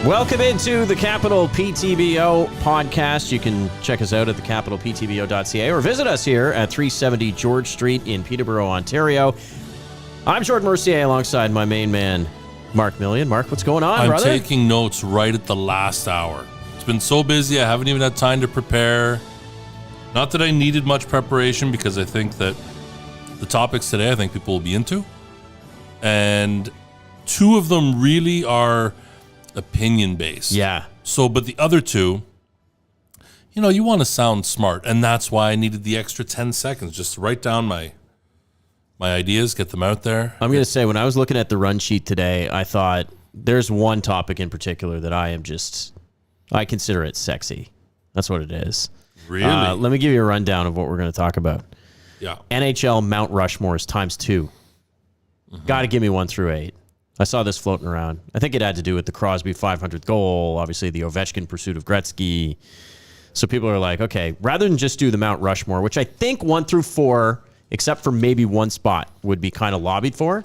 Welcome into the Capital PTBO podcast. You can check us out at thecapitalptbo.ca or visit us here at 370 George Street in Peterborough, Ontario. I'm Jordan Mercier alongside my main man, Mark Millian. Mark, what's going on, brother? I'm taking notes right at the last hour. It's been so busy, I haven't even had time to prepare. Not that I needed much preparation, because I think that the topics today, I think people will be into. And two of them really are opinion-based. Yeah. So, but the other two, you want to sound smart. And that's why I needed the extra 10 seconds just to write down my ideas, get them out there. I'm going to say, when I was looking at the run sheet today, I thought there's one topic in particular that I consider it sexy. That's what it is. Really? Let me give you a rundown of what we're going to talk about. Yeah. NHL Mount Rushmores times 2. Got to give me 1 through 8. I saw this floating around. I think it had to do with the Crosby 500th goal, obviously the Ovechkin pursuit of Gretzky. So people are like, okay, rather than just do the Mount Rushmore, which I think 1 through 4, except for maybe one spot, would be kind of lobbied for.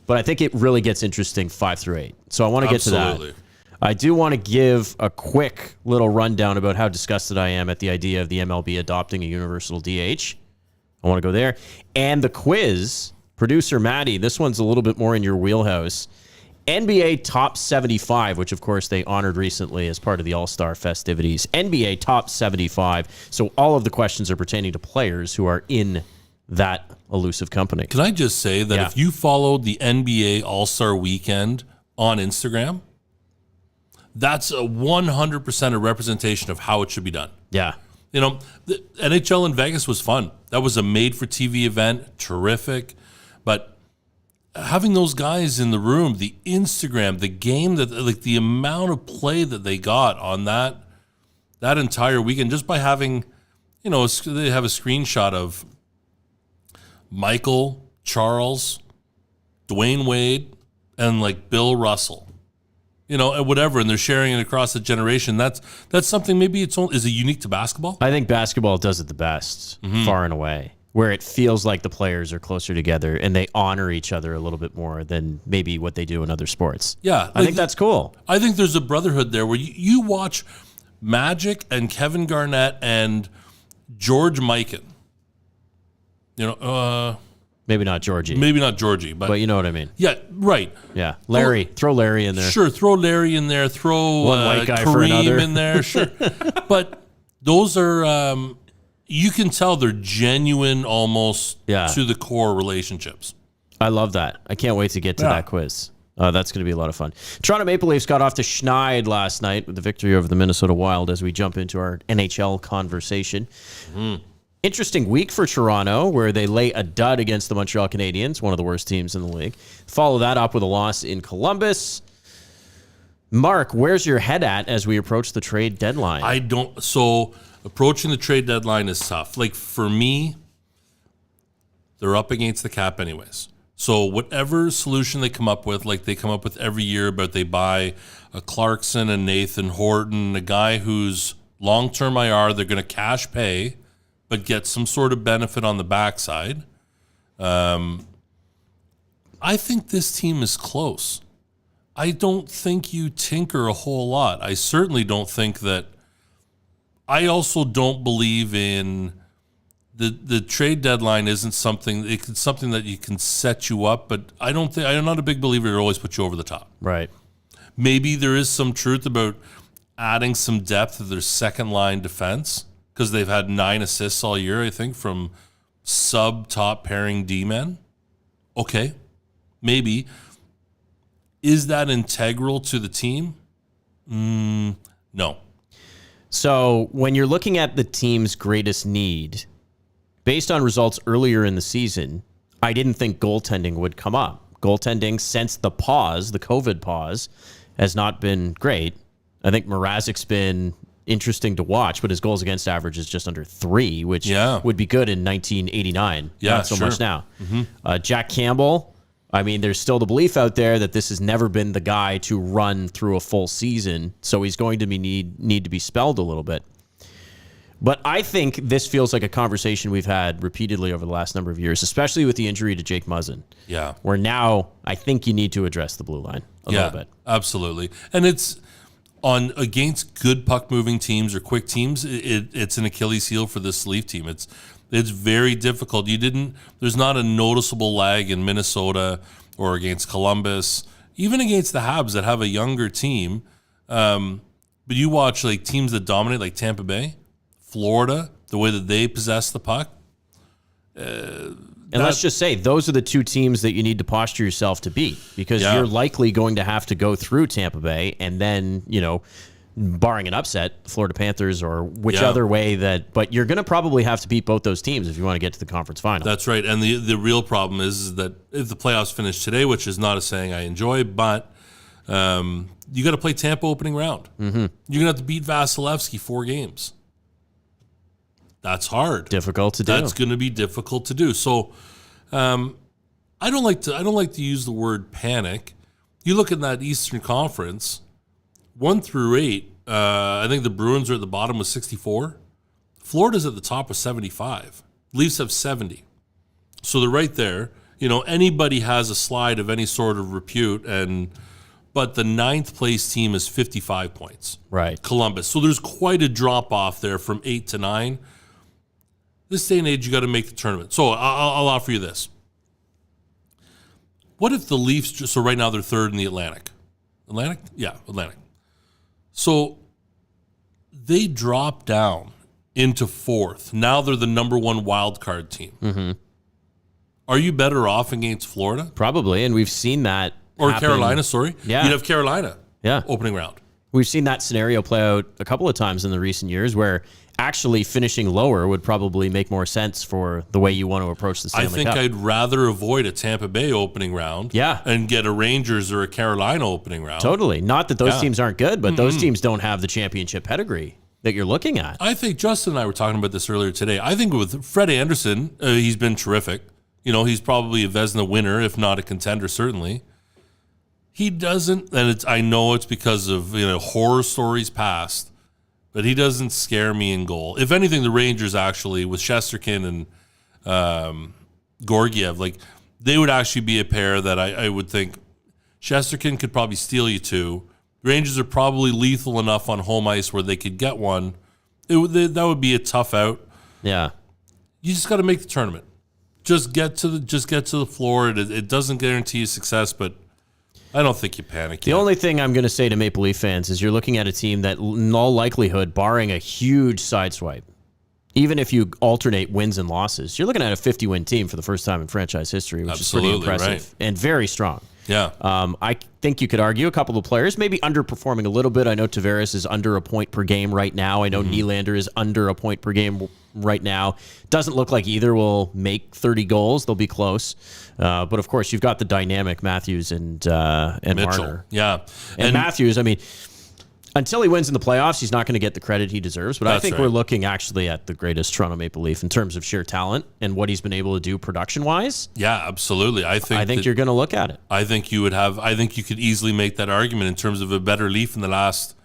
But I think it really gets interesting 5 through 8. So I want to get to that. I do want to give a quick little rundown about how disgusted I am at the idea of the MLB adopting a universal DH. I want to go there. And the quiz, producer Matty, this one's a little bit more in your wheelhouse. NBA Top 75, which of course they honored recently as part of the All-Star festivities. NBA Top 75. So all of the questions are pertaining to players who are in that elusive company. Can I just say that if you followed the NBA All-Star Weekend on Instagram, that's a 100% a representation of how it should be done. Yeah. The NHL in Vegas was fun. That was a made-for-TV event, terrific. But having those guys in the room, the Instagram, the game, the amount of play that they got on that entire weekend, just by having, they have a screenshot of Michael, Charles, Dwayne Wade, and Bill Russell. And whatever, and they're sharing it across the generation. That's something maybe is it unique to basketball? I think basketball does it the best, far and away, where it feels like the players are closer together and they honor each other a little bit more than maybe what they do in other sports. Yeah. I think that's cool. I think there's a brotherhood there where you watch Magic and Kevin Garnett and George Mikan. Maybe not Georgie. But you know what I mean. Yeah, right. Yeah, Larry. Throw Larry in there. Sure, throw Larry in there. Throw one white guy Kareem for another in there. Sure, but those are you can tell they're genuine, almost to the core relationships. I love that. I can't wait to get to that quiz. That's going to be a lot of fun. Toronto Maple Leafs got off to Schneid last night with the victory over the Minnesota Wild as we jump into our NHL conversation. Interesting week for Toronto, where they lay a dud against the Montreal Canadiens, one of the worst teams in the league. Follow that up with a loss in Columbus. Mark, where's your head at as we approach the trade deadline? So approaching the trade deadline is tough. For me, they're up against the cap anyways. So whatever solution they come up with, they come up with every year, but they buy a Clarkson, a Nathan Horton, a guy who's long-term IR, they're going to cash pay, but get some sort of benefit on the backside. I think this team is close. I don't think you tinker a whole lot. I certainly don't think that. I also don't believe in the trade deadline isn't something. It's something that you can set you up, but I'm not a big believer it always puts you over the top. Right. Maybe there is some truth about adding some depth to their second line defense, because they've had 9 assists all year, I think, from sub-top pairing D-men. Okay, maybe. Is that integral to the team? No. So when you're looking at the team's greatest need, based on results earlier in the season, I didn't think goaltending would come up. Goaltending, since the COVID pause, has not been great. I think Mrazek's been interesting to watch, but his goals against average is just under 3, which would be good in 1989. Not so much now. Jack Campbell, there's still the belief out there that this has never been the guy to run through a full season, so he's going to need to be spelled a little bit. But I think this feels like a conversation we've had repeatedly over the last number of years, especially with the injury to Jake Muzzin. Yeah. Where now I think you need to address the blue line a little bit. Absolutely. And it's against good puck moving teams or quick teams, it's an Achilles heel for this Leaf team. It's very difficult. There's not a noticeable lag in Minnesota or against Columbus, even against the Habs that have a younger team. But you watch like teams that dominate, like Tampa Bay, Florida, the way that they possess the puck. And let's just say those are the two teams that you need to posture yourself to beat, because you're likely going to have to go through Tampa Bay and then, barring an upset, Florida Panthers or which other way but you're going to probably have to beat both those teams if you want to get to the conference final. That's right. And the real problem is that if the playoffs finish today, which is not a saying I enjoy, but you got to play Tampa opening round. Mm-hmm. You're going to have to beat Vasilevsky 4 games. That's hard. Difficult to do. That's going to be difficult to do. So, I don't like to use the word panic. You look at that Eastern Conference, 1 through 8. I think the Bruins are at the bottom with 64. Florida's at the top with 75. Leafs have 70. So they're right there. Anybody has a slide of any sort of repute, but the 9th place team is 55 points. Right. Columbus. So there's quite a drop off there from 8 to 9. This day and age, you got to make the tournament. So I'll offer you this. What if the Leafs, so right now they're 3rd in the Atlantic. Atlantic? Yeah, Atlantic. So they drop down into 4th. Now they're the number 1 wild card team. Mm-hmm. Are you better off against Florida? Probably, and we've seen that Or happen. Carolina, sorry. Yeah. You'd have Carolina opening round. We've seen that scenario play out a couple of times in the recent years where actually finishing lower would probably make more sense for the way you want to approach the Stanley Cup. I think I'd rather avoid a Tampa Bay opening round and get a Rangers or a Carolina opening round. Totally. Not that those teams aren't good, but those teams don't have the championship pedigree that you're looking at. I think Justin and I were talking about this earlier today. I think with Fred Anderson, he's been terrific. He's probably a Vezina winner, if not a contender, certainly. He doesn't, and I know it's because of horror stories past, but he doesn't scare me in goal. If anything, the Rangers actually, with Shesterkin and Georgiev, they would actually be a pair that I would think Shesterkin could probably steal you 2. Rangers are probably lethal enough on home ice where they could get one. That would be a tough out. Yeah, you just got to make the tournament. Just get to the floor. It doesn't guarantee you success, but I don't think you panic. The only thing I'm going to say to Maple Leaf fans is you're looking at a team that, in all likelihood, barring a huge sideswipe, even if you alternate wins and losses, you're looking at a 50-win team for the first time in franchise history, which is pretty impressive and very strong. Yeah. I think you could argue a couple of players maybe underperforming a little bit. I know Tavares is under a point per game right now. I know Nylander is under a point per game right now. Doesn't look like either will make 30 goals. They'll be close. But of course, you've got the dynamic Matthews and Mitchell. Marner. Yeah. And Matthews, until he wins in the playoffs, he's not going to get the credit he deserves. But I think we're looking actually at the greatest Toronto Maple Leaf in terms of sheer talent and what he's been able to do production-wise. Yeah, absolutely. I think you're going to look at it. I think you could easily make that argument in terms of a better Leaf in the last,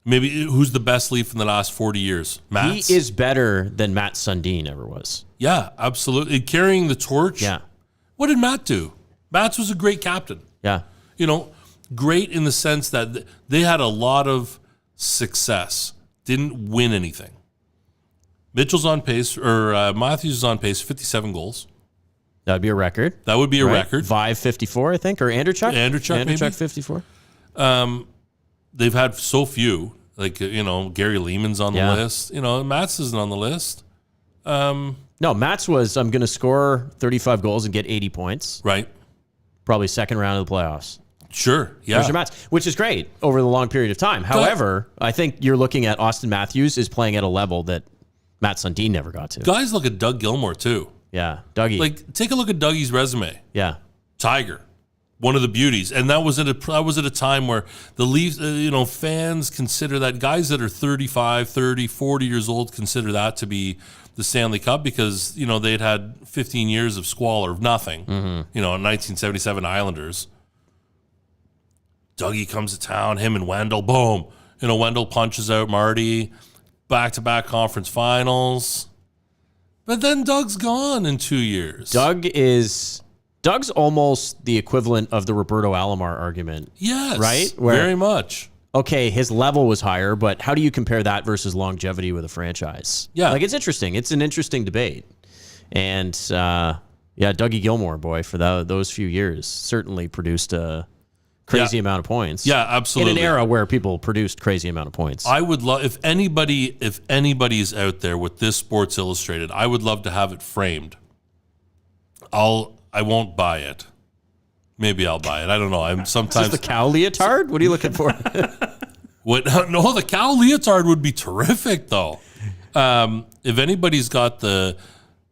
maybe who's the best Leaf in the last 40 years? Matts? He is better than Matt Sundin ever was. Yeah, absolutely. Carrying the torch. Yeah. What did Matt do? Matt was a great captain. Yeah. Great in the sense that they had a lot of success, didn't win anything. Mitchell's on pace, or Matthews is on pace, 57 goals. That would be a record. That would be a record. Vive 54, I think, or Andrechuk? Andrechuk, maybe. 54. They've had so few, Gary Lehman's on the list. Matts isn't on the list. No, Matts was, I'm going to score 35 goals and get 80 points. Right. Probably second round of the playoffs. Sure, yeah. There's your Matts, which is great over the long period of time. However, I think you're looking at Austin Matthews is playing at a level that Matt Sundin never got to. Guys look at Doug Gilmour, too. Yeah, Dougie. Take a look at Dougie's resume. Yeah. Tiger, one of the beauties. And that was at a time where the Leafs, fans consider that, guys that are 35, 30, 40 years old consider that to be the Stanley Cup because, they'd had 15 years of squalor, of nothing, in 1977 Islanders. Dougie comes to town, him and Wendell, boom. Wendell punches out Marty, back-to-back conference finals. But then Doug's gone in 2 years. Doug's almost the equivalent of the Roberto Alomar argument. Yes, right? Very much. okay, his level was higher, but how do you compare that versus longevity with a franchise? Yeah. Like, it's interesting. It's an interesting debate. And, Dougie Gilmour, boy, for those few years, certainly produced a crazy amount of points. Yeah, absolutely. In an era where people produced crazy amount of points. I would love, if anybody's out there with this Sports Illustrated, I would love to have it framed. I won't buy it. Maybe I'll buy it. I don't know. I'm sometimes Is this the cow leotard? What are you looking for? What? No, the cow leotard would be terrific, though. If anybody's got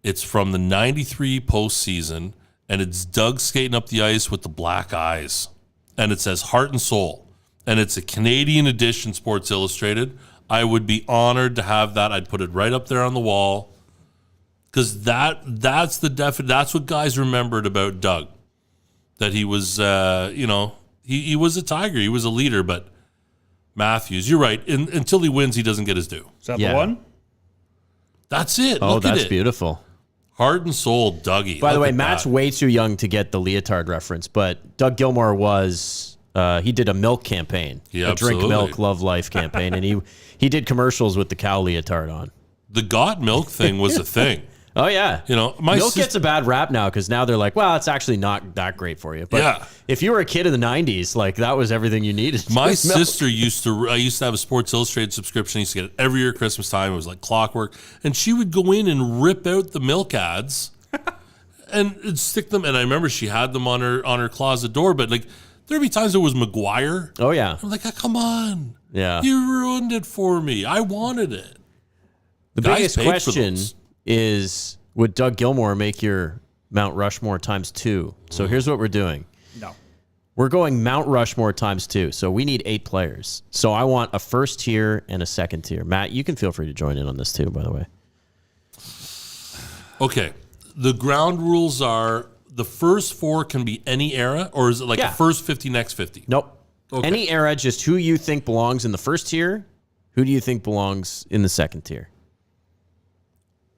it's from the '93 postseason, and it's Doug skating up the ice with the black eyes, and it says "Heart and Soul," and it's a Canadian edition, Sports Illustrated. I would be honored to have that. I'd put it right up there on the wall, because that's what guys remembered about Doug. That he was, he was a Tiger. He was a leader, but Matthews, you're right. Until he wins, he doesn't get his due. Is that the one? That's it. Oh, Look at that's it. Beautiful. Heart and Soul, Dougie. By the Look way, at Matt's that. way too young to get the leotard reference, but Doug Gilmour was, he did a milk campaign, Yeah, a drink absolutely. milk, love life campaign, and he did commercials with the cow leotard on. The got milk thing was a thing. Oh, yeah. My milk gets a bad rap now because now they're like, well, it's actually not that great for you. But Yeah. if you were a kid in the 90s, like, that was everything you needed. My was milk. sister I used to have a Sports Illustrated subscription. I used to get it every year at Christmas time. It was like clockwork. And she would go in and rip out the milk ads and stick them. And I remember she had them on her closet door. But like, there'd be times it was McGuire. Oh, yeah. I'm like, come on. Yeah. You ruined it for me. I wanted it. The Guys biggest paid for question those. is, would Doug Gilmour make your Mount Rushmore times 2? So here's what we're doing. No. We're going Mount Rushmore times 2. So we need 8 players. So I want a first tier and a second tier. Matt, you can feel free to join in on this too, by the way. Okay. The ground rules are the first 4 can be any era, or is it like Yeah. the first 50, next 50? Nope. Okay. Any era, just who you think belongs in the first tier, who do you think belongs in the second tier?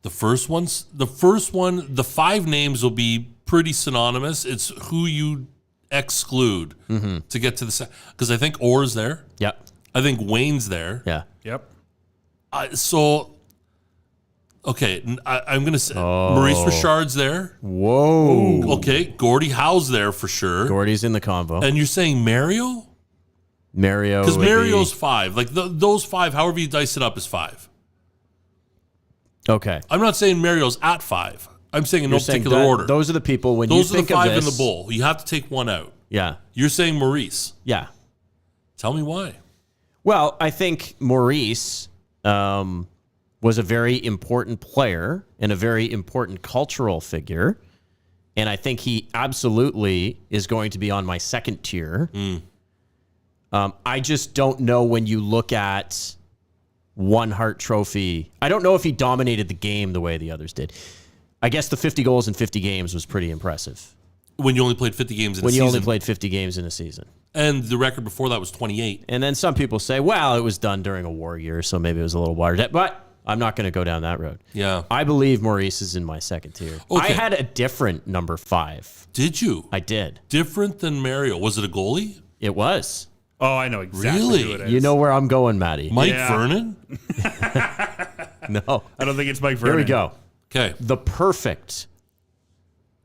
The first one, the 5 names will be pretty synonymous. It's who you exclude to get to the second. Because I think Orr's there. Yep. I think Wayne's there. Yeah. Yep. I'm going to say Maurice Richard's there. Whoa. Okay, Gordie Howe's there for sure. Gordy's in the combo. And you're saying Mario? Mario. Because would be- Mario's 5. Like those 5, however you dice it up, is 5. Okay. I'm not saying Mario's at 5. I'm saying in no You're saying particular that- order. Those are the people when Those you are the think 5 of in this. the bowl. You have to take one out. Yeah. You're saying Maurice. Yeah. Tell me why. Well, I think Maurice was a very important player and a very important cultural figure. And I think he absolutely is going to be on my second tier. I just don't know when you look at one Hart Trophy. I don't know if he dominated the game the way the others did. I guess the 50 goals in 50 games was pretty impressive. When you only played 50 games in a When season. you only played 50 games in a season. And the record before that was 28. And then some people say, well, it was done during a war year, so maybe it was a little watered down. But I'm not going to go down that road. Yeah. I believe Maurice is in my second tier. Okay. I had a different number 5. Did you? I did. Different than Mario. Was it a goalie? It was. Oh, I know exactly Really? who it is. You know where I'm going, Matty. Mike Yeah. Vernon? No. I don't think it's Mike Vernon. Here we go. Okay. The perfect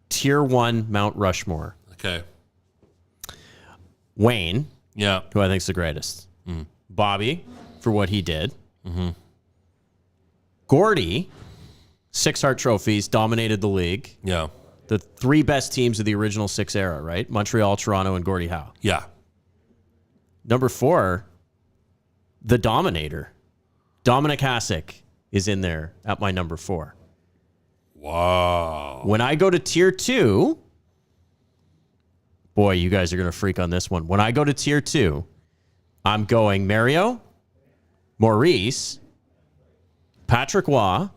tier 1 Mount Rushmore. Okay. Wayne, Yeah. who I think is the greatest. Bobby, for what he did. Gordie, 6 Hart trophies, dominated the league. Yeah. The 3 best teams of the original 6 era, right? Montreal, Toronto, and Gordie Howe. Yeah. Number 4, the Dominator. Dominic Hasek is in there at my number 4. Wow. When I go to tier 2, boy, you guys are going to freak on this one. When I go to tier 2, I'm going Mario, Maurice, Patrick Waugh,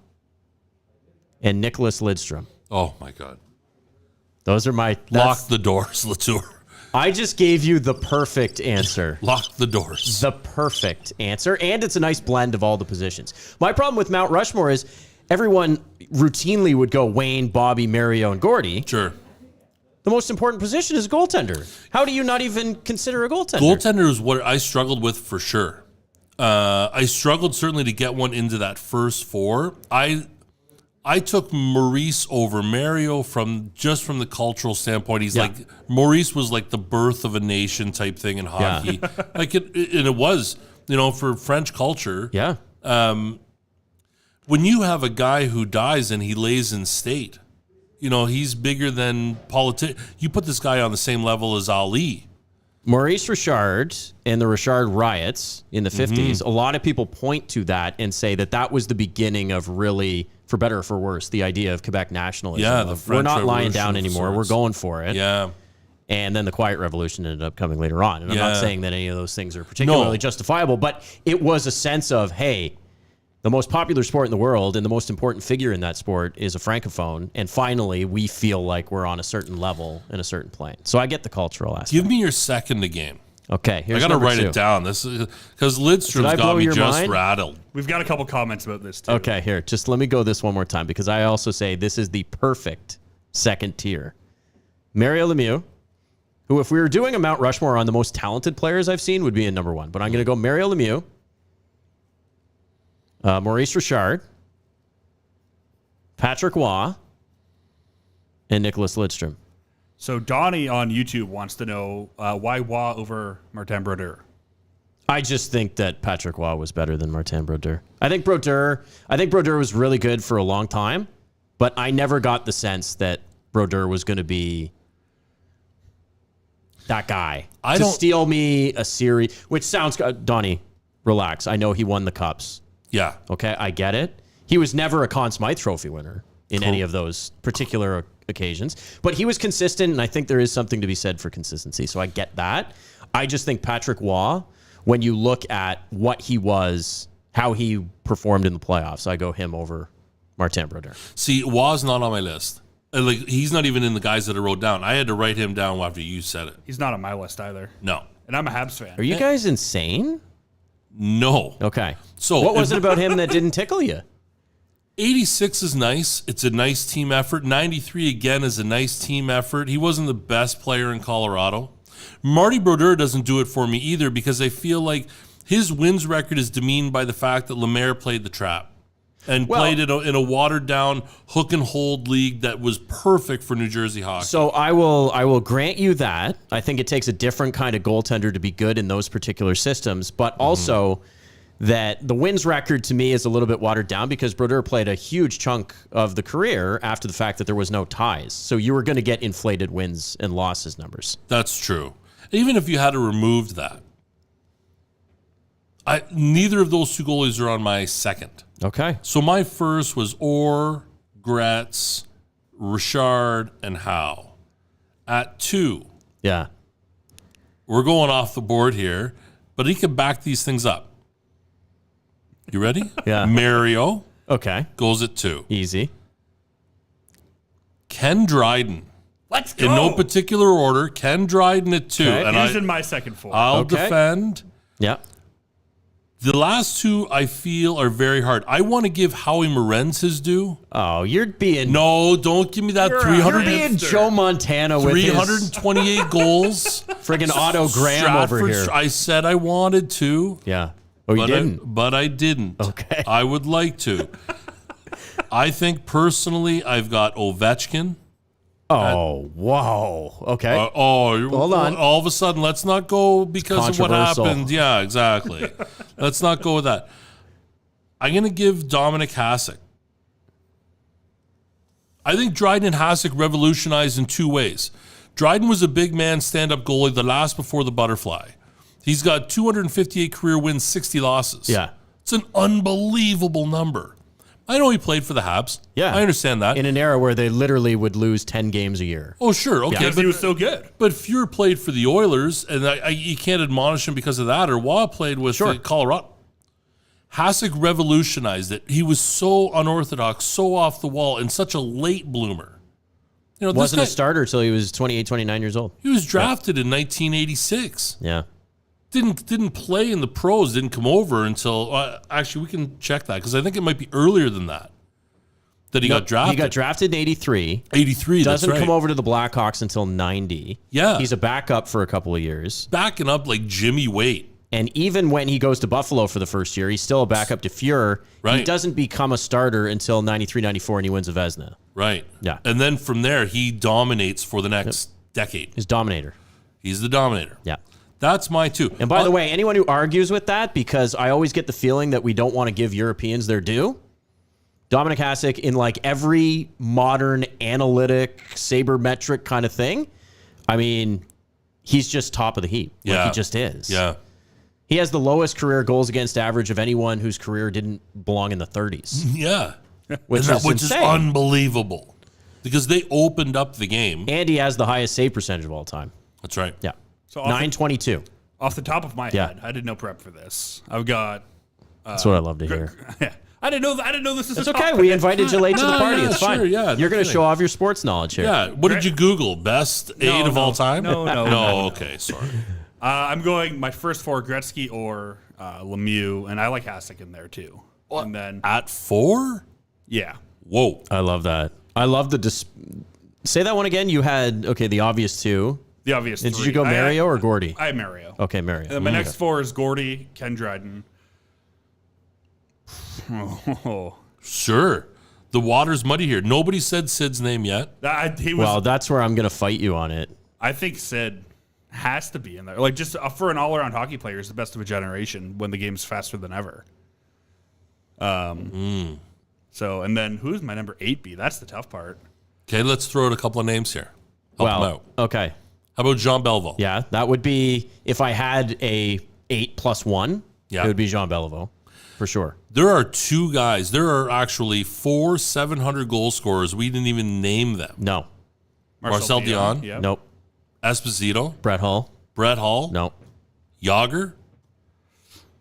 and Nicholas Lidstrom. Oh, my God. Those are my... Lock the doors, Latour. I just gave you the perfect answer. Lock the doors. The perfect answer. And it's a nice blend of all the positions. My problem with Mount Rushmore is everyone routinely would go Wayne, Bobby, Mario, and Gordie. Sure. The most important position is goaltender. How do you not even consider a goaltender? Goaltender is what I struggled with for sure. I struggled certainly to get one into that first four. I took Maurice over Mario from the cultural standpoint. He's like, Maurice was like the birth of a nation type thing in hockey. Like it was, for French culture. Yeah. When you have a guy who dies and he lays in state, he's bigger than politics. You put this guy on the same level as Ali. Maurice Richard and the Richard riots in the 50s, a lot of people point to that and say that was the beginning of really, for better or for worse, the idea of Quebec nationalism. Yeah, We're not lying down anymore. We're going for it. Yeah. And then the Quiet Revolution ended up coming later on. And I'm not saying that any of those things are particularly justifiable, but it was a sense of, hey, the most popular sport in the world and the most important figure in that sport is a francophone. And finally, we feel like we're on a certain level in a certain plane. So I get the cultural aspect. Give me your second a game. Okay, here's I got to write 2. it down. This is because Lidstrom's got me just mind? rattled. We've got a couple comments about this too. Okay, here, just let me go this one more time because I also say this is the perfect second tier. Mario Lemieux, who if we were doing a Mount Rushmore on the most talented players I've seen would be in number 1. But I'm going to go Mario Lemieux, Maurice Richard, Patrick Waugh, and Nicholas Lidstrom. So Donnie on YouTube wants to know why Waugh over Martin Brodeur. I just think that Patrick Waugh was better than Martin Brodeur. I think Brodeur was really good for a long time, but I never got the sense that Brodeur was going to be that guy to steal me a series. Which sounds, Donnie, relax. I know he won the cups. Yeah. Okay, I get it. He was never a Conn Smythe Trophy winner in any of those particular occasions, but he was consistent, and I think there is something to be said for consistency. So I get that. I just think Patrick Waugh, when you look at what he was, how he performed in the playoffs, I go him over Martin Brodeur. See, Waugh's not on my list. Like he's not even in the guys that I wrote down. I had to write him down after you said it. He's not on my list either. No. And I'm a Habs fan. Are you guys insane? No. Okay. So what was it about him that didn't tickle you? 86 is nice. It's a nice team effort. 93 again is a nice team effort. He wasn't the best player in Colorado. Marty Brodeur doesn't do it for me either because I feel like his wins record is demeaned by the fact that Lemaire played the trap and played it in a watered-down hook and hold league that was perfect for New Jersey hockey. So I will grant you that. I think it takes a different kind of goaltender to be good in those particular systems, but also that the wins record to me is a little bit watered down because Brodeur played a huge chunk of the career after the fact that there was no ties. So you were going to get inflated wins and losses numbers. That's true. Even if you had to remove that, neither of those two goalies are on my second. Okay. So my first was Orr, Gretz, Richard, and Howe. At 2, Yeah. we're going off the board here, but he can back these things up. You ready? Yeah. Mario Okay. goes at 2. Easy. Ken Dryden. Let's go. In no particular order, Ken Dryden at 2. Okay. And He's in my second 4. I'll Okay. defend. Yeah. The last 2 I feel are very hard. I want to give Howie Morenz his due. Oh, you're being No, don't give me that You're 300 being Joe Montana with his 328 goals. friggin' Otto Graham over Stratford, here. I said I wanted to. Yeah. Oh, you didn't? But I didn't. Okay. I would like to. I think personally I've got Ovechkin. Oh, whoa. Okay. Hold on. All of a sudden, let's not go because of what Controversial. happened. Yeah, exactly. Let's not go with that. I'm going to give Dominic Hasek. I think Dryden and Hasek revolutionized in 2 ways. Dryden was a big man stand-up goalie, the last before the butterfly. He's got 258 career wins, 60 losses. Yeah. It's an unbelievable number. I know he played for the Habs. Yeah. I understand that. In an era where they literally would lose 10 games a year. Oh, sure. Okay. Because he was so good. But Fuhr played for the Oilers, and you can't admonish him because of that. Or Waugh played with Colorado. Hasek revolutionized it. He was so unorthodox, so off the wall, and such a late bloomer. You know, Wasn't this a guy, starter until he was 28, 29 years old. he was drafted in 1986. Yeah. Didn't play in the pros. Didn't come over until actually we can check that because I think it might be earlier than that. that he got drafted. He got drafted in 83. 83, Doesn't that's right. come over to the Blackhawks until 90. Yeah. He's a backup for a couple of years. Backing up like Jimmy Waite. And even when he goes to Buffalo for the first year, he's still a backup to Fuhr. Right. He doesn't become a starter until 93, 94, and he wins a Vezina. Right. Yeah. And then from there, he dominates for the next decade. He's dominator. He's the dominator. Yeah. That's my two. And by the way, anyone who argues with that, because I always get the feeling that we don't want to give Europeans their due, Dominic Hasek, in like every modern analytic, sabermetric kind of thing, I mean, he's just top of the heap. Like, he just is. Yeah. He has the lowest career goals against average of anyone whose career didn't belong in the 30s. Yeah. Which is insane. Unbelievable. Because they opened up the game. And he has the highest save percentage of all time. That's right. Yeah. So 922. Off the top of my head, I did no prep for this. I've got. That's what I love to hear. Yeah, I didn't know this is. It's okay. We invited you late to the party. yeah, It's fine. sure, yeah, You're going to no show off your sports knowledge here. Yeah. What did you Google? Best eight of all time? No. Okay. Sorry. I'm going my first four: Gretzky or Lemieux, and I like Hasek in there too. What? And then At 4? yeah, Whoa. I love that. I love the. Say that one again. You had, the obvious two. the obvious. And three. did you go Mario or Gordy? I have Mario. Okay, Mario. My next four is Gordy, Ken Dryden. Oh, Sure. The water's muddy here. Nobody said Sid's name yet. he was. Well, that's where I'm going to fight you on it. I think Sid has to be in there. Like, just for an all-around hockey player, is the best of a generation when the game's faster than ever. So, and then who's my number 8 be? That's the tough part. Okay, let's throw out a couple of names here. Help them out. Okay. How about Jean Beliveau? Yeah, that would be, if I had a 8+1, Yeah. it would be Jean Beliveau, for sure. There are two guys. There are actually 4 700 goal scorers. We didn't even name them. No. Marcel Dion? Yep. Nope. Esposito, Brett Hull? Brett Hull, No. Yager,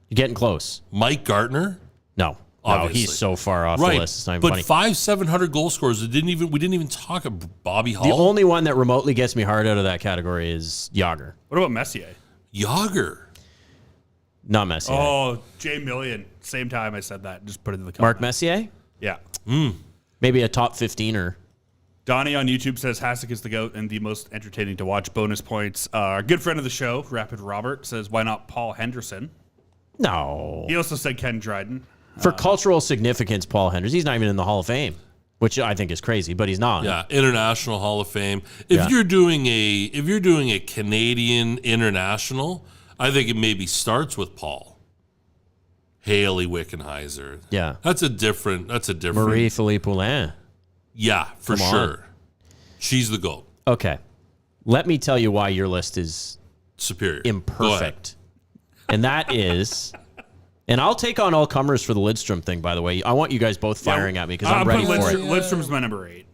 You're getting close. Mike Gartner. No. Obviously. No, he's so far off the Right, list. It's not even but funny. 5 700 goal scorers. We didn't even talk about Bobby Hull. The only one that remotely gets me hard out of that category is Yager. What about Mercier? Yager. Not Messier. Oh, Jay Million. Same time I said that. Just put it in the comments. Mark Messier? Yeah. Maybe a top 15er. Donnie on YouTube says Hasek is the GOAT and the most entertaining to watch. Bonus points. Our good friend of the show, Rapid Robert, says, why not Paul Henderson? No. He also said Ken Dryden. For cultural significance, Paul Henderson, he's not even in the Hall of Fame, which I think is crazy, but he's not. Yeah, International Hall of Fame. If you're doing a Canadian international, I think it maybe starts with Paul. Haley Wickenheiser. Yeah. That's a different Marie-Philippe Poulin. Yeah, for Come on. sure. She's the GOAT. Okay. Let me tell you why your list is Superior. Go ahead. imperfect. And that is, and I'll take on all comers for the Lidstrom thing, by the way. I want you guys both firing at me because I'm ready for it. Lidstrom's my number 8.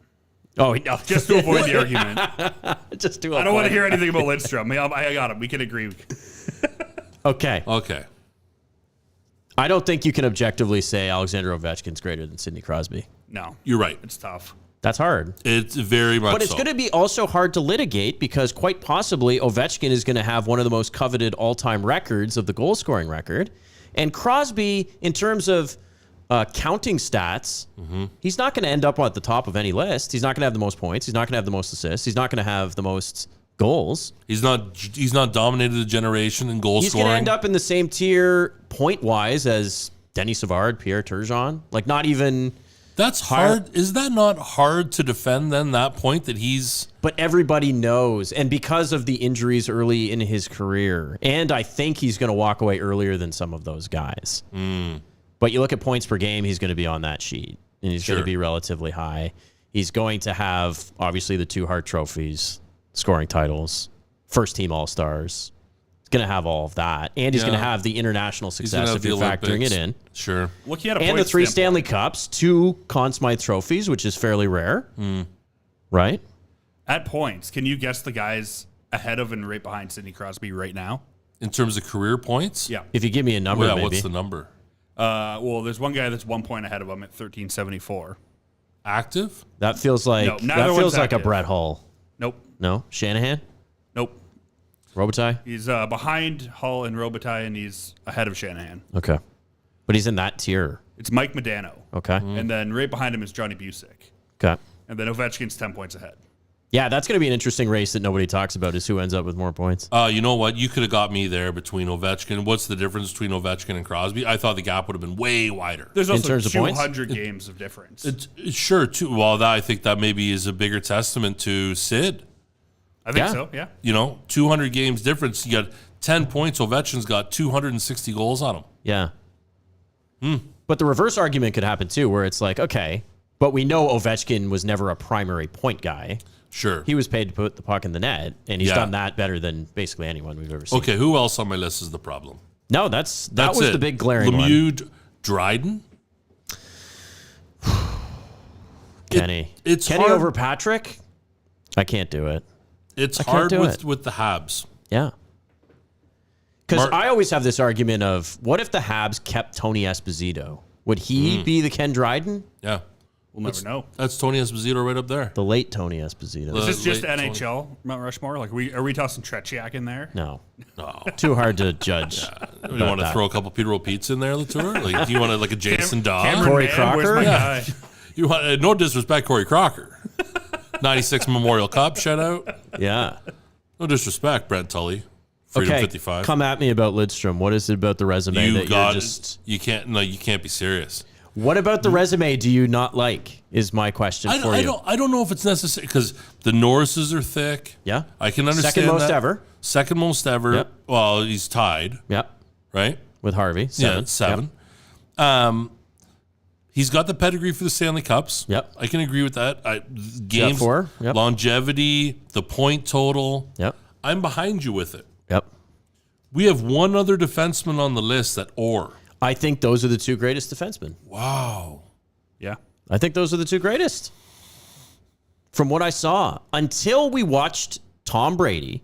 Oh, no. Just to avoid the argument. Just do I don't want to hear anything about Lidstrom. I got him. We can agree. Okay. Okay. I don't think you can objectively say Alexander Ovechkin's greater than Sidney Crosby. No. You're right. It's tough. That's hard. It's very much But it's so. going to be also hard to litigate because quite possibly Ovechkin is going to have one of the most coveted all-time records of the goal-scoring record. And Crosby, in terms of counting stats, he's not going to end up at the top of any list. He's not going to have the most points. He's not going to have the most assists. He's not going to have the most goals. He's not dominated a generation in goal He's scoring. going to end up in the same tier point-wise as Denis Savard, Pierre Turgeon. Like, not even... That's hard. Is that not hard to defend then, that point that he's... But everybody knows, and because of the injuries early in his career, and I think he's going to walk away earlier than some of those guys. But you look at points per game, he's going to be on that sheet, and he's going to be relatively high. He's going to have, obviously, the 2 Hart trophies, scoring titles, first-team All-Stars. He's going to have all of that, and he's going to have the international success if you're factoring it in. Sure. Look, at a And the 3 Stanley Cups, 2 Conn Smythe trophies, which is fairly rare. Right? At points, can you guess the guys ahead of and right behind Sidney Crosby right now? In terms of career points? Yeah. If you give me a number, Well, yeah, maybe. what's the number? Well, there's one guy that's 1 point ahead of him at 1374. Active? That feels like No, neither that feels one's like a active. Brett Hull. Nope. No? Shanahan? Nope. Robitaille? He's behind Hull and Robitaille, and he's ahead of Shanahan. Okay. But he's in that tier. It's Mike Modano. Okay. And then right behind him is Johnny Busick. Okay. And then Ovechkin's 10 points ahead. Yeah, that's going to be an interesting race that nobody talks about is who ends up with more points. You know what? You could have got me there between Ovechkin. What's the difference between Ovechkin and Crosby? I thought the gap would have been way wider. There's also terms of points? 200 games of difference. It's sure, too. Well, I think that maybe is a bigger testament to Sid. I think so, yeah. 200 games difference. You got 10 points. Ovechkin's got 260 goals on him. Yeah. But the reverse argument could happen too, where it's like, okay, but we know Ovechkin was never a primary point guy. Sure. He was paid to put the puck in the net, and he's done that better than basically anyone we've ever seen. Okay, who else on my list is the problem? No, that was it. the big glaring Lemieux, one. Dryden? Kenny. It's Kenny hard. over Patrick? I can't do it. It's can't hard do with the Habs. Yeah. Because Mark- I always have this argument of, what if the Habs kept Tony Esposito? Would he be the Ken Dryden? Yeah. We'll never know. That's Tony Esposito right up there. The late Tony Esposito. Is this just late NHL, Mount Rushmore? Like, are we tossing Tretiak in there? No. No. Too hard to judge. You want to throw a couple Peterborough Pete's in there, Latour? Like, do you want like a Jason Daw? Cameron Corey Mann, Crocker? Where's my guy? You want no disrespect, Corey Crocker. 96 Memorial Cup shutout. Yeah. No disrespect, Brent Tully. Freedom 55. Come at me about Lidstrom. What is it about the resume You that got you're just... you can't be serious. What about the resume do you not like is my question for you. I don't know if it's necessary because the Norrises are thick. Yeah. I can understand Second most that. ever. Second most ever. Yep. Well, he's tied, Yep. right? With Harvey. Yeah, seven. He's got the pedigree for the Stanley Cups. Yep. I can agree with that. Games, four. Yep. longevity, the point total. Yep. I'm behind you with it. Yep. We have one other defenseman on the list that I think those are the two greatest defensemen. Wow. Yeah. I think those are the two greatest. From what I saw, until we watched Tom Brady,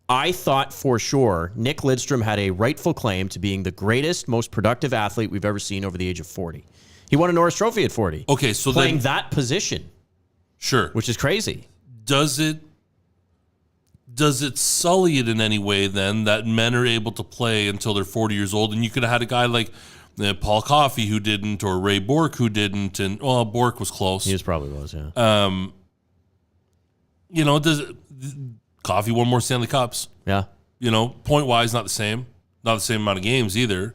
I thought for sure Nick Lidstrom had a rightful claim to being the greatest, most productive athlete we've ever seen over the age of 40. He won a Norris Trophy at 40. Okay, so playing then, that position, sure. which is crazy. Does it sully it in any way then that men are able to play until they're 40 years old? And you could have had a guy like Paul Coffey who didn't, or Ray Bourque who didn't, and Bourque was close. He probably was, yeah. Coffey won more Stanley Cups. Yeah. Point wise, not the same amount of games either.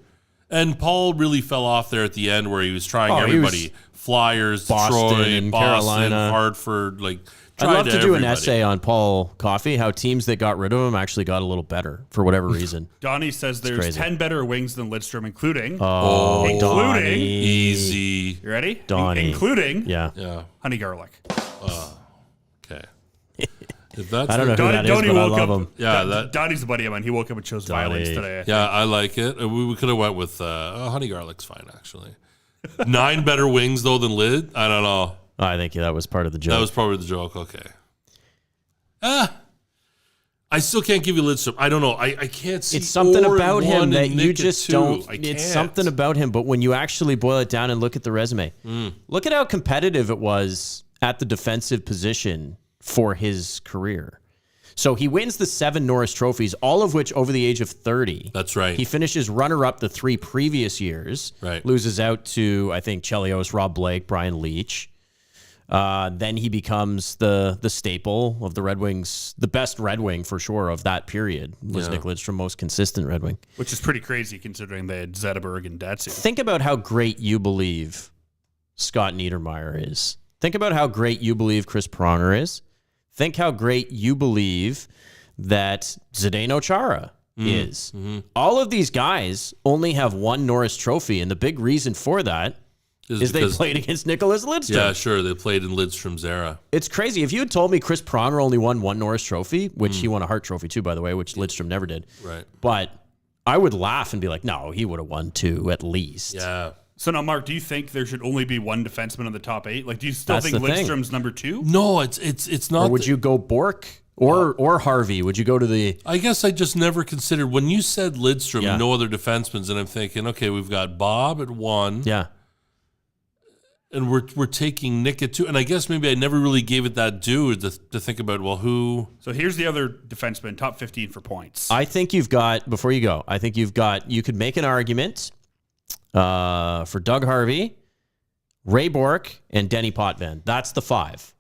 And Paul really fell off there at the end where he was trying everybody. Flyers, Boston, Detroit, and Boston, Carolina. Hartford, I'd love to do everybody. an essay on Paul Coffey, how teams that got rid of him actually got a little better for whatever reason. Donnie says there's crazy. 10 better wings than Lidstrom, including... Donnie. Easy. You ready? Donnie. Including Yeah. honey garlic. Okay. If that's I don't know who that is, Donnie but I woke love up. him. Yeah, Donnie's a buddy of mine. He woke up and chose violence today. Yeah, I like it. We could have went with honey garlic's fine actually. 9 better wings though than Lid. I don't know. I think that was part of the joke. That was probably the joke. Okay. I still can't give you Lidstrom. I don't know. I can't see. It's something or about him one that and you Nick just at don't. 2. I It's can't. something about him, but when you actually boil it down and look at the resume, look at how competitive it was at the defensive position for his career. So he wins the 7 Norris trophies, all of which over the age of 30. That's right. He finishes runner-up the 3 previous years. Right. Loses out to, I think, Chelios, Rob Blake, Brian Leach. Then he becomes the staple of the Red Wings, the best Red Wing for sure of that period was Nick Lidstrom, most consistent Red Wing. Which is pretty crazy considering they had Zetterberg and Datsyuk. Think about how great you believe Scott Niedermayer is. Think about how great you believe Chris Pronger is. Think how great you believe that Zdeno Chara is. All of these guys only have 1 Norris trophy, and the big reason for that is they played against Nicholas Lidstrom. Yeah, sure. They played in Lidstrom's era. It's crazy. If you had told me Chris Pronger only won 1 Norris trophy, which he won a Hart trophy too, by the way, which Lidstrom never did. Right. But I would laugh and be like, no, he would have won 2 at least. Yeah. So now, Mark, do you think there should only be 1 defenseman in the top 8? Like, do you still That's think the thing. Lidstrom's number 2? No, it's not. Or would you go Bourque or Harvey? Would you go to the... I guess I just never considered when you said Lidstrom, Yeah. no other defensemen, and I'm thinking, okay, we've got Bob at 1. Yeah. And we're taking Nick at 2. And I guess maybe I never really gave it that due to think about, well, who? So here's the other defenseman, top 15 for points. I think you've got, before you go, you could make an argument For Doug Harvey, Ray Bourque, and Denny Potvin. That's the 5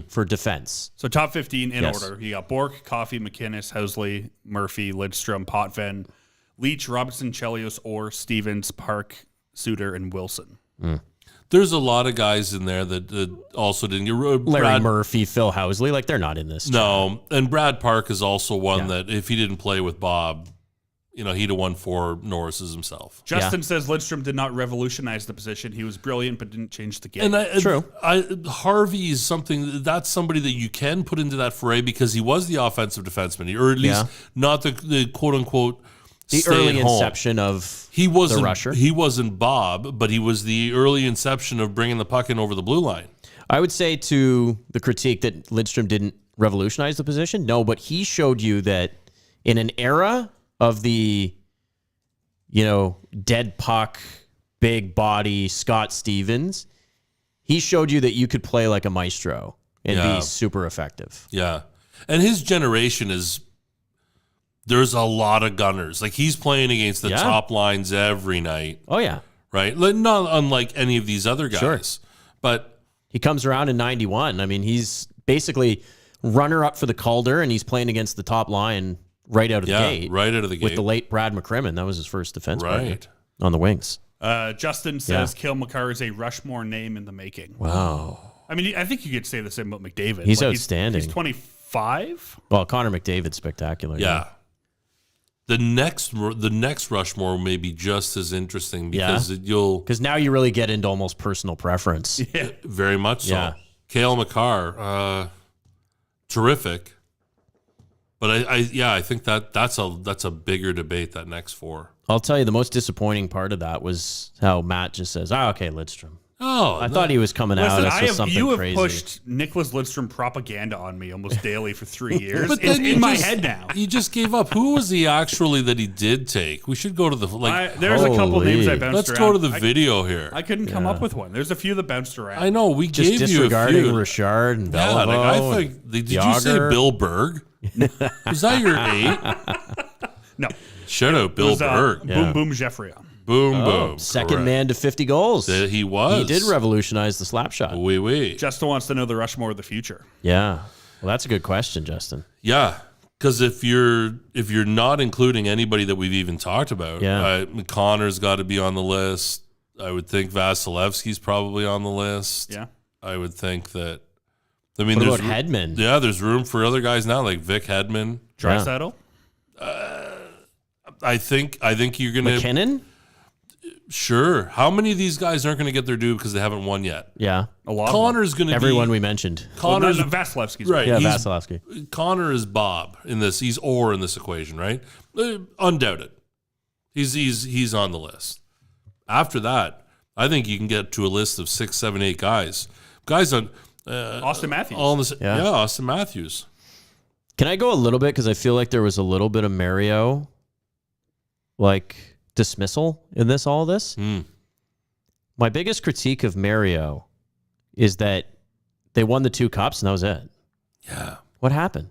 for defense. So top 15 in Yes. order. You got Bourque, Coffey, McInnes, Housley, Murphy, Lidstrom, Potvin, Leach, Robertson, Chelios, Orr, Stevens, Park, Suter, and Wilson. There's a lot of guys in there that also didn't get Larry Murphy, Phil Housley, like they're not in this. No, and Brad Park is also one that if he didn't play with Bob, he'd have won 4 Norrises himself. Justin says Lidstrom did not revolutionize the position. He was brilliant, but didn't change the game. And True. Harvey is that's somebody that you can put into that foray because he was the offensive defenseman, or at least not the quote unquote the early inception of the rusher. He wasn't Bob, but he was the early inception of bringing the puck in over the blue line. I would say to the critique that Lidstrom didn't revolutionize the position. No, but he showed you that in an era of the, dead puck, big body, Scott Stevens, he showed you that you could play like a maestro and be super effective. Yeah. And his generation there's a lot of gunners. Like he's playing against the top lines every night. Oh, yeah. Right? Not unlike any of these other guys. Sure. But he comes around in 91. I mean, he's basically runner up for the Calder, and he's playing against the top line right out of the gate. Right out of the gate. With the late Brad McCrimmon. That was his first defense partner on the wings. Justin says Cale Makar is a Rushmore name in the making. Wow. I mean, I think you could say the same about McDavid. He's outstanding. He's 25. Well, Connor McDavid's spectacular. Yeah. The next Rushmore may be just as interesting because because now you really get into almost personal preference. Yeah. Very much so. Yeah. Cale Makar, terrific. But I think that's a bigger debate, that next 4. I'll tell you, the most disappointing part of that was how Matt just says, okay, Lidstrom. Oh, I thought he was coming out as something you have crazy. pushed Nicholas Lidstrom propaganda on me almost daily for 3 years. But It's then in my head now. You just gave up. Who was he actually that he did take? We should go to the There's a couple Holy. names I bounced Let's around. go to the video here. I couldn't come up with one. There's a few that bounced around. I know we Just gave you a disregarding few. Richard and Yeah, Beliveau. I think. Did you say Yager. Bill Berg? Was that your 8? No. Shout out Bill Berg. Boom Boom Jeffrey. Boom boom. Second Correct. man to 50 goals. He was. He did revolutionize the slap shot. Oui. Justin wants to know the Rushmore of the future. Yeah. Well, that's a good question, Justin. Yeah, because if you're not including anybody that we've even talked about, Connor's got to be on the list. I would think Vasilevsky's probably on the list. Yeah. I would think that. I mean, What there's about Hedman? Yeah, there's room for other guys now, like Vic Hedman. Draisaitl? I think you're gonna McKinnon? Sure. How many of these guys aren't gonna get their due because they haven't won yet? Yeah. A lot. Connor's gonna Everyone be we mentioned. Connor's Vasilevsky's right. Yeah, he's- Vasilevsky. Connor is Bob in this. He's Orr in this equation, right? Undoubted. He's on the list. After that, I think you can get to a list of 6, 7, 8 guys. Guys on Austin Matthews. all in this. Yeah. Yeah, Austin Matthews. Can I go a little bit? Because I feel like there was a little bit of Mario, dismissal in all this. My biggest critique of Mario is that they won the 2 cups and that was it. Yeah. What happened?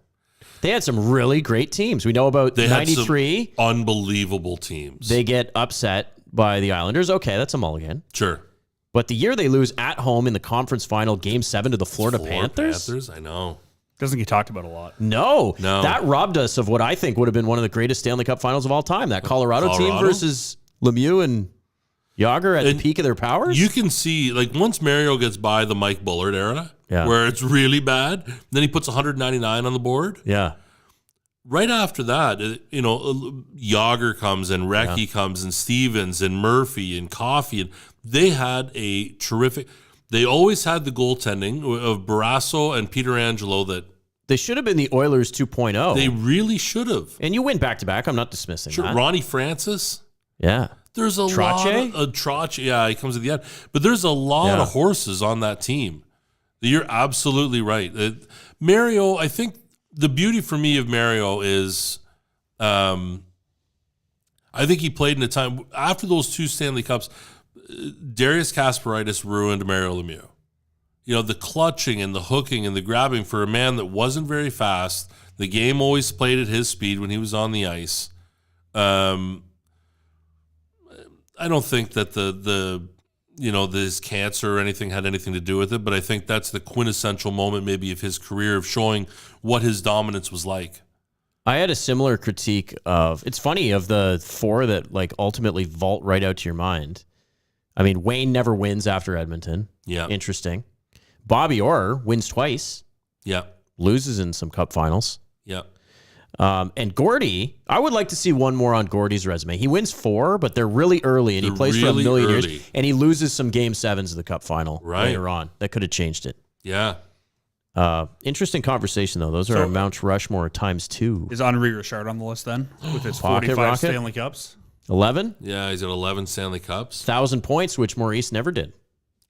They had some really great teams. We know about They had some 93. unbelievable teams. They get upset by the Islanders. Okay, that's a mulligan. Sure. But the year they lose at home in the conference final, Game 7 to the Florida Panthers? I know. Doesn't get talked about a lot. No. No. That robbed us of what I think would have been one of the greatest Stanley Cup finals of all time. That Colorado team versus Lemieux and Yager at the peak of their powers. You can see, once Mario gets by the Mike Bullard era, where it's really bad, then he puts 199 on the board. Yeah. Right after that, Yager comes and Recchi comes and Stevens and Murphy and Coffey, and they had a terrific. They always had the goaltending of Barrasso and Pietrangelo that They should have been the Oilers 2.0. they really should have. And you win back-to-back. I'm not dismissing Sure, that. Ronnie Francis. Yeah. There's a Trottier? lot of Trottier. Yeah, he comes at the end. But there's a lot of horses on that team. You're absolutely right. Mario, I think the beauty for me of Mario is I think he played in a time after those 2 Stanley Cups. Darius Kasparaitis ruined Mario Lemieux. The clutching and the hooking and the grabbing for a man that wasn't very fast. The game always played at his speed when he was on the ice. I I don't think that this cancer or anything had anything to do with it, but I think that's the quintessential moment maybe of his career of showing what his dominance was like. I had a similar critique of, it's funny, of the 4 that like ultimately vault right out to your mind. I mean, Wayne never wins after Edmonton. Yeah. Interesting. Bobby Orr wins twice. Yeah. Loses in some cup finals. Yeah. And Gordy, I would like to see one more on Gordy's resume. He wins 4, but they're really early, and he plays for a million years, and he loses some Game 7s of the Cup final later on. That could have changed it. Yeah. Interesting conversation, though. Those are Mount Rushmore times 2. Is Henri Richard on the list then with his 45 Stanley Cups? 11? Yeah, he's at 11 Stanley Cups. 1,000 points, which Maurice never did.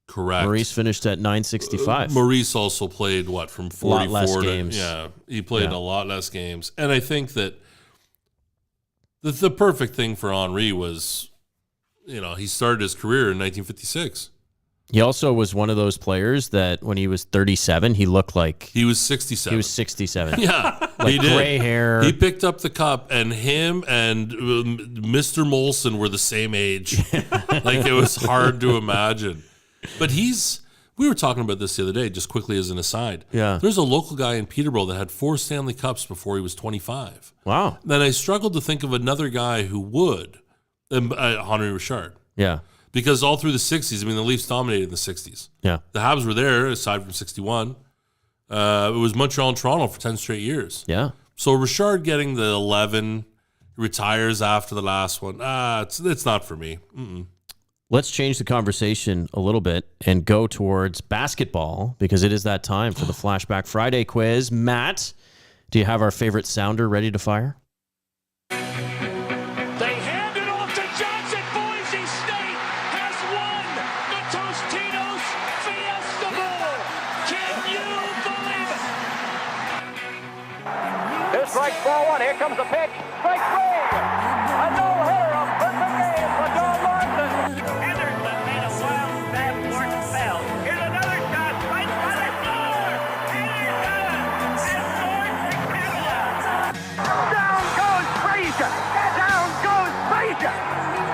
Correct. Maurice finished at 965. Maurice also played, from 44 a lot less to... games. Yeah, he played a lot less games. And I think that the perfect thing for Henri was, he started his career in 1956. He also was one of those players that when he was 37, he looked like... He was 67. He was 67. Yeah. Like he did. Gray hair. He picked up the cup, and him and Mr. Molson were the same age. Like, it was hard to imagine. But we were talking about this the other day, just quickly as an aside. Yeah. There's a local guy in Peterborough that had 4 Stanley Cups before he was 25. Wow. Then I struggled to think of another guy who would, Henri Richard. Yeah. Because all through the 60s, the Leafs dominated in the 60s. Yeah. The Habs were there, aside from 61. It was Montreal and Toronto for 10 straight years. Yeah. So Richard getting the 11, retires after the last one. It's not for me. Mm-mm. Let's change the conversation a little bit and go towards basketball because it is that time for the Flashback Friday quiz. Matt, do you have our favorite sounder ready to fire? They hand it off to Johnson. Boise State has won the Tostitos Fiesta Bowl. Can you believe it? Two strikes, ball 1. Here comes the pitch. Strike 3. A no-hitter, a perfect game for John Larson. Anderson made a wild stab towards the bell. Here's another shot. Right by the score. And he's done. And scores the Canada. Down goes Frazier. Down goes Frazier.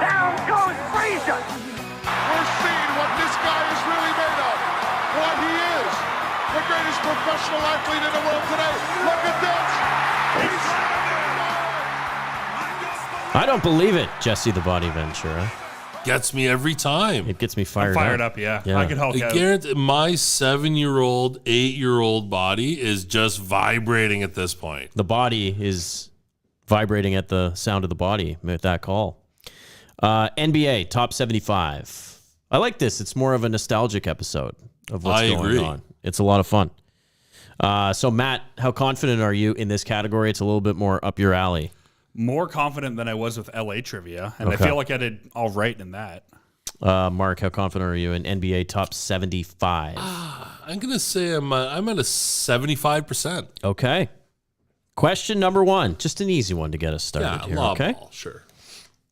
Down goes Frazier. We're seeing what this guy is really made of. What he is. The greatest professional athlete in the world today. Look at this. I don't believe it, Jesse the Body Ventura. Gets me every time. It gets me fired up, yeah. I could help I out. guarantee my 7-year-old, 8-year-old body is just vibrating at this point. The body is vibrating at the sound of the body with that call. NBA top 75. I like this. It's more of a nostalgic episode of what's going on. It's a lot of fun. So, Matt, how confident are you in this category? It's a little bit more up your alley. More confident than I was with LA trivia, and I feel like I did all right in that. Mark, how confident are you in NBA top 75? I'm going to say I'm at a 75%. Okay. Question number 1. Just an easy one to get us started here. Lob Okay. ball, sure.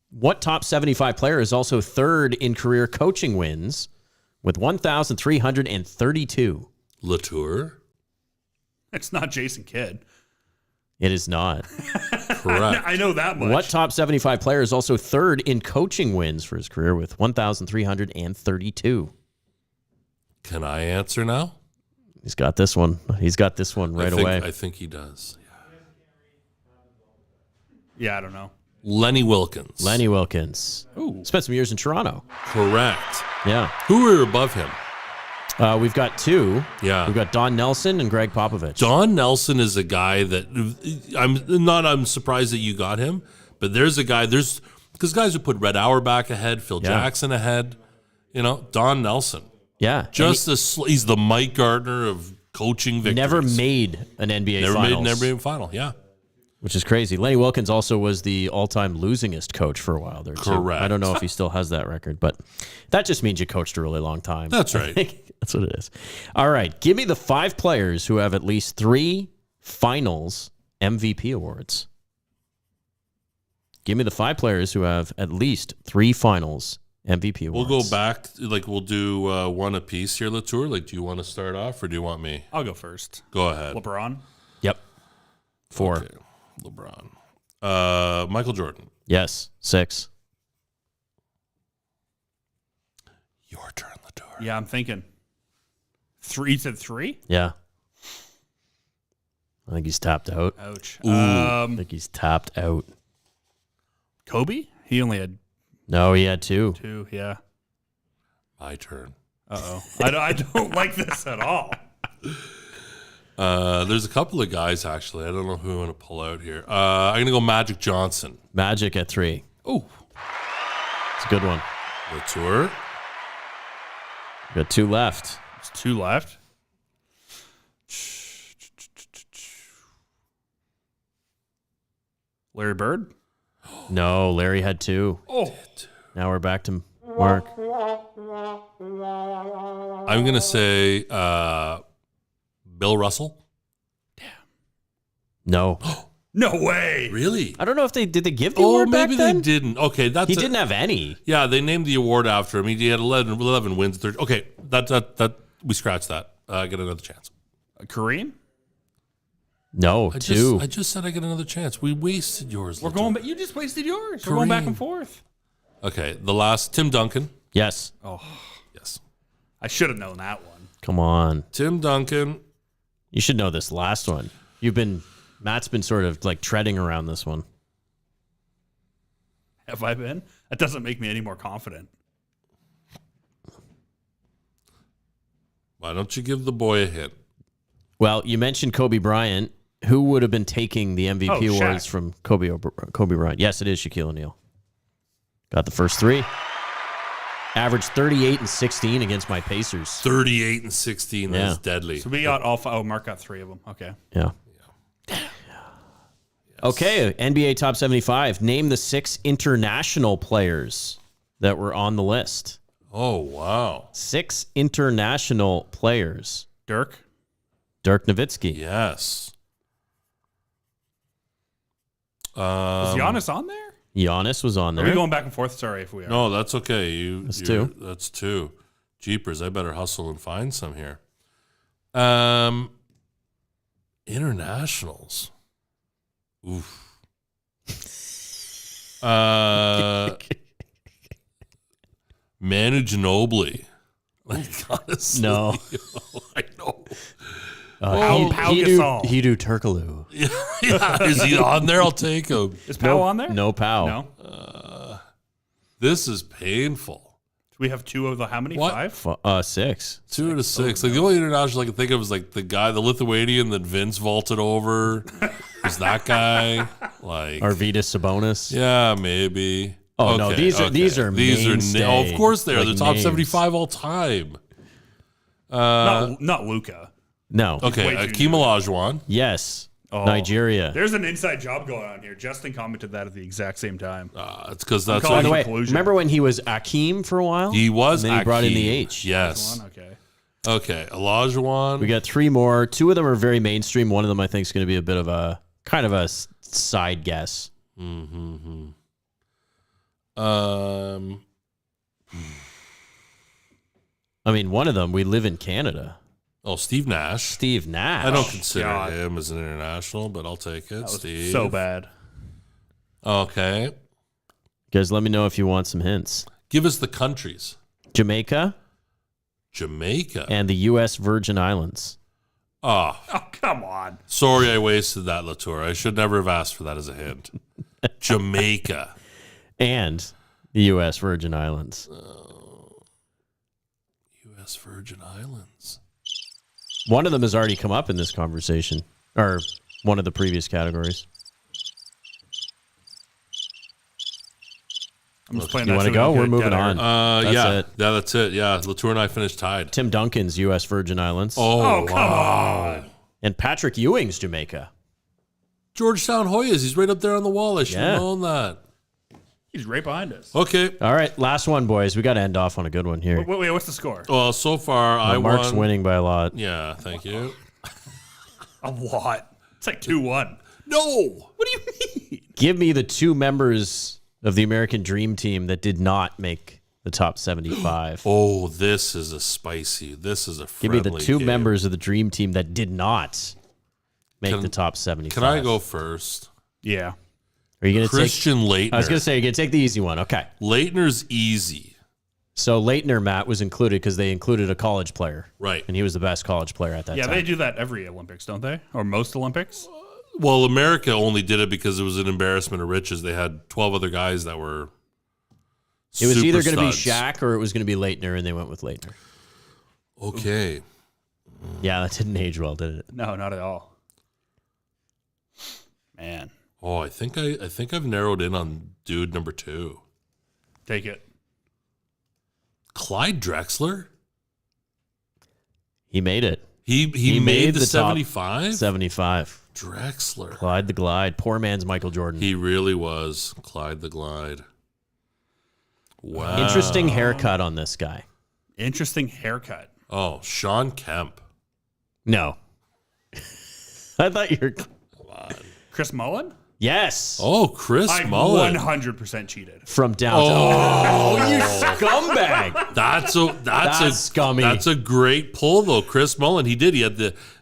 What top 75 player is also third in career coaching wins with 1,332? Latour? It's not Jason Kidd. It is not. Correct. I know that much. What top 75 player is also third in coaching wins for his career with 1,332? Can I answer now? He's got this one. He's got this one right away. I think he does. Yeah, I don't know. Lenny Wilkins. Lenny Wilkins. Ooh. Spent some years in Toronto. Correct. Yeah. Who are above him? We've got 2. Yeah. We've got Don Nelson and Greg Popovich. Don Nelson is a guy that I'm surprised that you got him, but there's a guy, because guys who put Red Auerbach ahead, Phil Jackson ahead, Don Nelson. Yeah. He's the Mike Gardner of coaching victories. Never made an NBA Never finals. made an NBA final, yeah. Which is crazy. Lenny Wilkins also was the all-time losingest coach for a while there, too. Correct. I don't know if he still has that record, but that just means you coached a really long time. That's right. That's what it is. All right. Give me the 5 players who have at least 3 finals MVP awards. Give me the 5 players who have at least 3 finals MVP awards. We'll go back, we'll do one apiece here, Latour. Do you want to start off or do you want me? I'll go first. Go ahead. LeBron. Yep. 4. Okay. LeBron. Michael Jordan. Yes. 6. Your turn, Latour. Yeah, I'm thinking. 3, you said 3? Yeah. I think he's tapped out. Ouch. I think he's tapped out. Kobe? He only had No, he had 2. 2, yeah. My turn. Uh-oh. I don't like this at all. There's a couple of guys, actually. I don't know who I want to pull out here. I'm going to go Magic Johnson. Magic at 3. Oh. It's a good one. Latour. Got 2 left. There's 2 left. Larry Bird? No, Larry had 2. Oh. Now we're back to Mark. I'm going to say Bill Russell. No. No way. Really? I don't know if they did. They give the Oh, award back maybe then? they didn't. Okay, that's He didn't have any. Yeah, they named the award after him. He had 11 wins. Okay, that we scratched that. I get another chance. Kareem? No, I 2. just said I get another chance. We wasted yours. We're Latour. going back. You just wasted yours. We're going back and forth. Okay, the last Tim Duncan. Yes. Yes, I should have known that one. Come on. Tim Duncan. You should know this last one. Matt's been sort of like treading around this one. Have I been? That doesn't make me any more confident. Why don't you give the boy a hint? Well, you mentioned Kobe Bryant. Who would have been taking the MVP Shaq. awards from Kobe Bryant? Yes, it is Shaquille O'Neal. Got the first 3. Averaged 38 and 16 against my Pacers. 38 and 16. Yeah. That's deadly. So we got all 5. Oh, Mark got 3 of them. Okay. Yeah. Okay, NBA Top 75. Name the 6 international players that were on the list. Oh, wow. 6 international players. Dirk? Dirk Nowitzki. Yes. Is Giannis on there? Giannis was on Are there. we going back and forth? Sorry if we are. No, that's okay. That's 2. That's 2. Jeepers, I better hustle and find some here. Internationals. Oof. Manu Ginobili. Like, honestly, No. I know. Pau Gasol. Hidu Turkoglu. Yeah, is he on there? I'll take him. Is Pau on there? No Pau. No. This is painful. Do we have 2 of the how many? What? 5? 6. 2 out of 6. Like the only international I can think of is like the Lithuanian that Vince vaulted over. Was that guy? Like Arvydas Sabonis. yeah, maybe. Oh, no, these are mainstay, oh, of course they are. like, They're top names. 75 all time. Not Luca. No. Okay, way too Akeem Olajuwon. Yes. Oh. Nigeria. There's an inside job going on here. Justin commented that at the exact same time. It's because that's calling By the what way, conclusion. remember when he was Akeem for a while? he was. And then he brought in the Akeem. H. Yes. Okay. Okay, Olajuwon. We got 3 more. 2 of them are very mainstream. One of them I think is going to be a bit of a kind of a side guess. I mean, one of them, we live in Canada. Oh, Steve Nash. Steve Nash. I don't consider God. him as an international, but I'll take it. Steve. So bad. Okay. Guys, let me know if you want some hints. Give us the countries. Jamaica Jamaica. and the U.S. Virgin Islands. Oh, Oh, come on. sorry I wasted that, Latour. I should never have asked for that as a hint. Jamaica. And the U.S. Virgin Islands. U.S. Virgin Islands. One of them has already come up in this conversation, or one of the previous categories. I'm just playing You that want to so go? we We're can moving get on. our- That's yeah. it. Yeah, that's it. Yeah, Latour and I finished tied. Tim Duncan's U.S. Virgin Islands. Oh, come on. And Patrick Ewing's Jamaica. Georgetown Hoyas. He's right up there on the wall. I should have Yeah. known that. He's right behind us. Okay. All right, last one, boys. We got to end off on a good one here. Wait, what's the score? Well, so far I Mark's won. winning by a lot. Yeah, thank you. A lot. It's like 2-1. No. What do you mean? Give me the 2 members of the American Dream Team that did not make the top 75. Oh, this is a spicy. This is a Give me friendly the 2 game. members of the Dream Team that did not make the top 75. Can I go first? Yeah. Are you going to take? Christian Leitner. I was going to say, you're going to take the easy one. Okay. Leitner's easy. So Leitner, Matt, was included because they included a college player. Right. And he was the best college player at that Yeah, time. they do that every Olympics, don't they? Or most Olympics? Well, America only did it because it was an embarrassment of riches. They had 12 other guys that were It was either super going to be studs. Shaq or it was going to be Leitner, and they went with Leitner. Okay. Yeah, that didn't age well, did it? No, not at all. Man, Oh, I think I've narrowed in on dude number 2. take it. Clyde Drexler? He made it. He made the top 75? 75. Drexler. Clyde the Glide. Poor man's Michael Jordan. He really was Clyde the Glide. Wow. Interesting haircut on this guy. Interesting haircut. Oh, Sean Kemp. No. I thought you were... Chris Mullen? Yes. Oh, Chris I Mullen. 100% cheated. From downtown. Oh, you scumbag. That's scummy. That's a great pull though. Chris Mullen, he did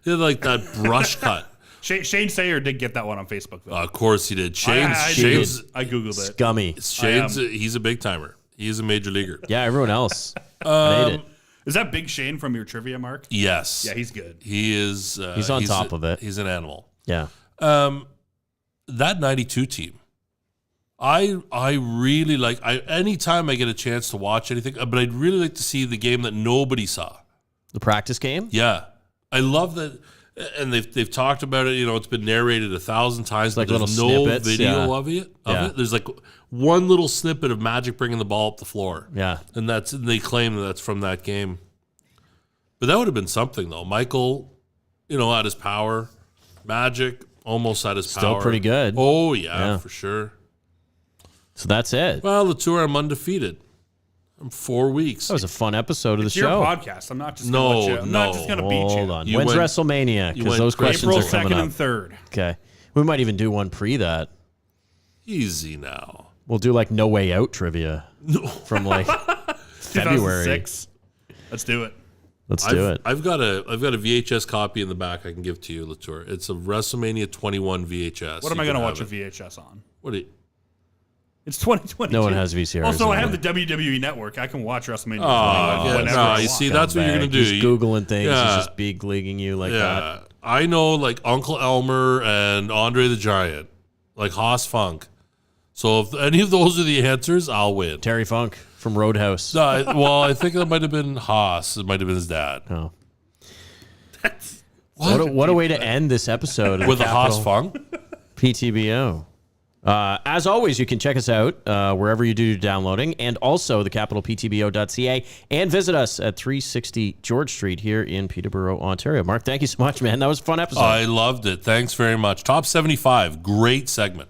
like that brush cut. Shane Sayer did get that one on Facebook, though. Of course he did. I I Googled it. Scummy. he's a big timer. He's a major leaguer. Yeah, everyone else made it. Is that Big Shane from your trivia, Mark? Yes. Yeah, he's good. He is. He's on top of it. He's an animal. Yeah. That 92 team, I really like. Anytime I get a chance to watch anything, but I'd really like to see the game that nobody saw. The practice game? Yeah, I love that, and they've talked about it. You know, it's been narrated 1,000 times, like but there's little no snippets, video yeah. of it. Yeah. There's like one little snippet of Magic bringing the ball up the floor. Yeah. And they claim that's from that game. But that would have been something though. Michael, at his power. Magic almost at his Still power. pretty good. Oh yeah, Yeah. for sure. So that's it. Well, Latour, I'm undefeated. I'm 4 weeks. That was a fun episode of It's the your show. podcast. I'm not just gonna let you. I'm not just gonna beat you. Hold on. You When's went- WrestleMania? you Because went those crazy. questions April are coming 2nd up. and 3rd. Okay. We might even do one pre that. Easy now. We'll do like No Way Out trivia from like February. 2006. Let's do it. Let's do it. I've got a VHS copy in the back I can give to you, Latour. It's a WrestleMania 21 VHS. What am I You going to can watch a have it. VHS on? What do you, It's 2022. No one has VCRs Also, I anymore. have the WWE Network. I can watch WrestleMania. yeah, whenever no, I you want. see, that's what you're going to do. He's Googling things. Yeah. He's just big leaguing you like Yeah. that. I know like Uncle Elmer and Andre the Giant, like Haas Funk. So if any of those are the answers, I'll win. Terry Funk from Roadhouse. Well, I think that might have been Haas. It might have been his dad. Oh. What a way to end this episode of With a Capital Haas Funk? PTBO. As always, you can check us out wherever you do your downloading, and also thecapitalptbo.ca, and visit us at 360 George Street here in Peterborough, Ontario. Mark, thank you so much, man. That was a fun episode. I loved it. Thanks very much. Top 75. Great segment.